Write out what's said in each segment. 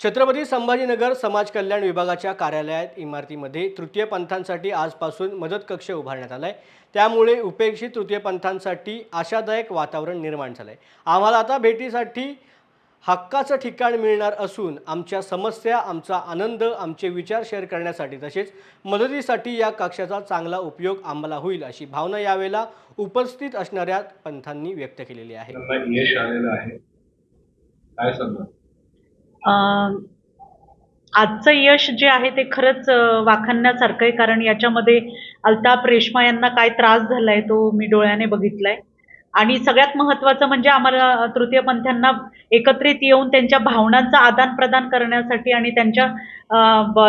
छत्रपती संभाजीनगर समाज कल्याण विभागाच्या कार्यालयात इमारतीमध्ये तृतीय पंथांसाठी आजपासून मदत कक्ष उभारण्यात आलाय। त्यामुळे उपेक्षित तृतीय पंथांसाठी आशादायक वातावरण निर्माण झालंय। आम्हाला आता भेटीसाठी हक्काचं ठिकाण मिळणार असून आमच्या समस्या, आमचा आनंद, आमचे विचार शेअर करण्यासाठी तसेच मदतीसाठी या कक्षाचा चांगला उपयोग आम्हाला होईल अशी भावना यावेळेला उपस्थित असणाऱ्या पंथांनी व्यक्त केलेली आहे। यश आलेलं आहे, काय सांगणार? आजचं यश जे आहे ते खरंच वाखाणण्यासारखं आहे, कारण याच्यामध्ये अल्ताफ रेशमा यांना काय त्रास झालाय तो मी डोळ्याने बघितलाय। आणि सगळ्यात महत्त्वाचं म्हणजे आम्हाला तृतीय पंथांना एकत्रित येऊन त्यांच्या भावनांचं आदान प्रदान करण्यासाठी आणि त्यांच्या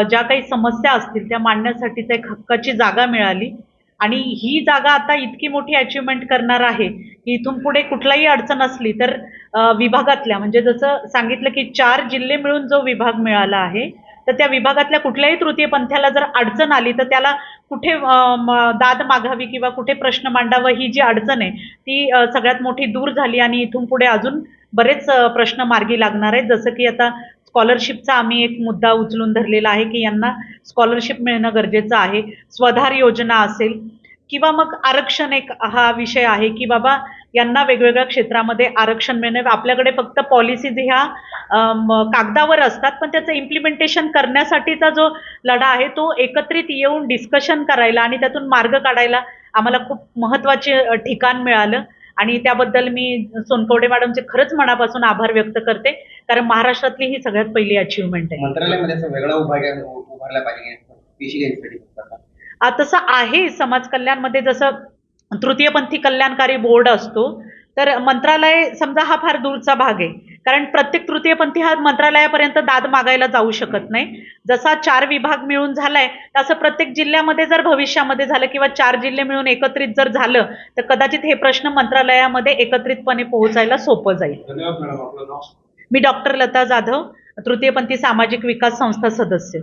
ज्या काही समस्या असतील त्या मांडण्यासाठीच एक हक्काची जागा मिळाली। आणि ही जागा आता इतकी मोठी अचिव्हमेंट करणार आहे की इथून पुढे कुठलाही अडचण असली तर विभागातल्या, म्हणजे जसं सांगितलं की 4 जिल्हे मिळून जो विभाग मिळाला आहे, तर त्या विभागातल्या कुठल्याही तृतीय पंथाला जर अडचण आली तर त्याला कुठे दाद मागावी किंवा कुठे प्रश्न मांडावा, ही जी अडचण आहे ती सगळ्यात मोठी दूर झाली। आणि इथून पुढे अजून बरेच प्रश्न मार्गी लागणार आहेत। जसं की आता स्कॉलरशिपचा आम्ही एक मुद्दा उचलून धरलेला आहे की यांना स्कॉलरशिप मिळणं गरजेचं आहे। स्वधार योजना असेल किंवा मग आरक्षण एक हा विषय आहे की बाबा यांना वेगवेगळ्या क्षेत्रामध्ये आरक्षण मिळणं। आपल्याकडे फक्त पॉलिसीज ह्या कागदावर असतात, पण त्याचं इम्प्लिमेंटेशन करण्यासाठीचा जो लढा आहे तो एकत्रित येऊन डिस्कशन करायला आणि त्यातून मार्ग काढायला आम्हाला खूप महत्त्वाचे ठिकाण मिळालं। आणि त्याबद्दल मी सोनकवडे मॅडमचे खरंच मनापासून आभार व्यक्त करते, कारण महाराष्ट्रातली ही सगळ्यात पहिली अचीवमेंट आहे। मंत्रालयामध्ये असं वेगळा उभारला पाहिजे स्पेशली तसं आहे समाज कल्याणमध्ये, जसं तृतीयपंथी कल्याणकारी बोर्ड असतो, तर मंत्रालय समजा हा फार दूरचा भाग आहे, कारण प्रत्येक तृतीयपंथी हा मंत्रालयापर्यंत दाद मागायला जाऊ शकत नाही। जसा 4 विभाग मिळून झालाय तसं प्रत्येक जिल्ह्यामध्ये जर भविष्यामध्ये झालं किंवा 4 जिल्हे मिळून एकत्रित जर झालं तर कदाचित हे प्रश्न मंत्रालयामध्ये एकत्रितपणे पोहोचायला सोपं जाईल। धन्यवाद मॅडम, आपलं नाव? मी डॉक्टर लता जाधव, तृतीयपंथी सामाजिक विकास संस्था सदस्य।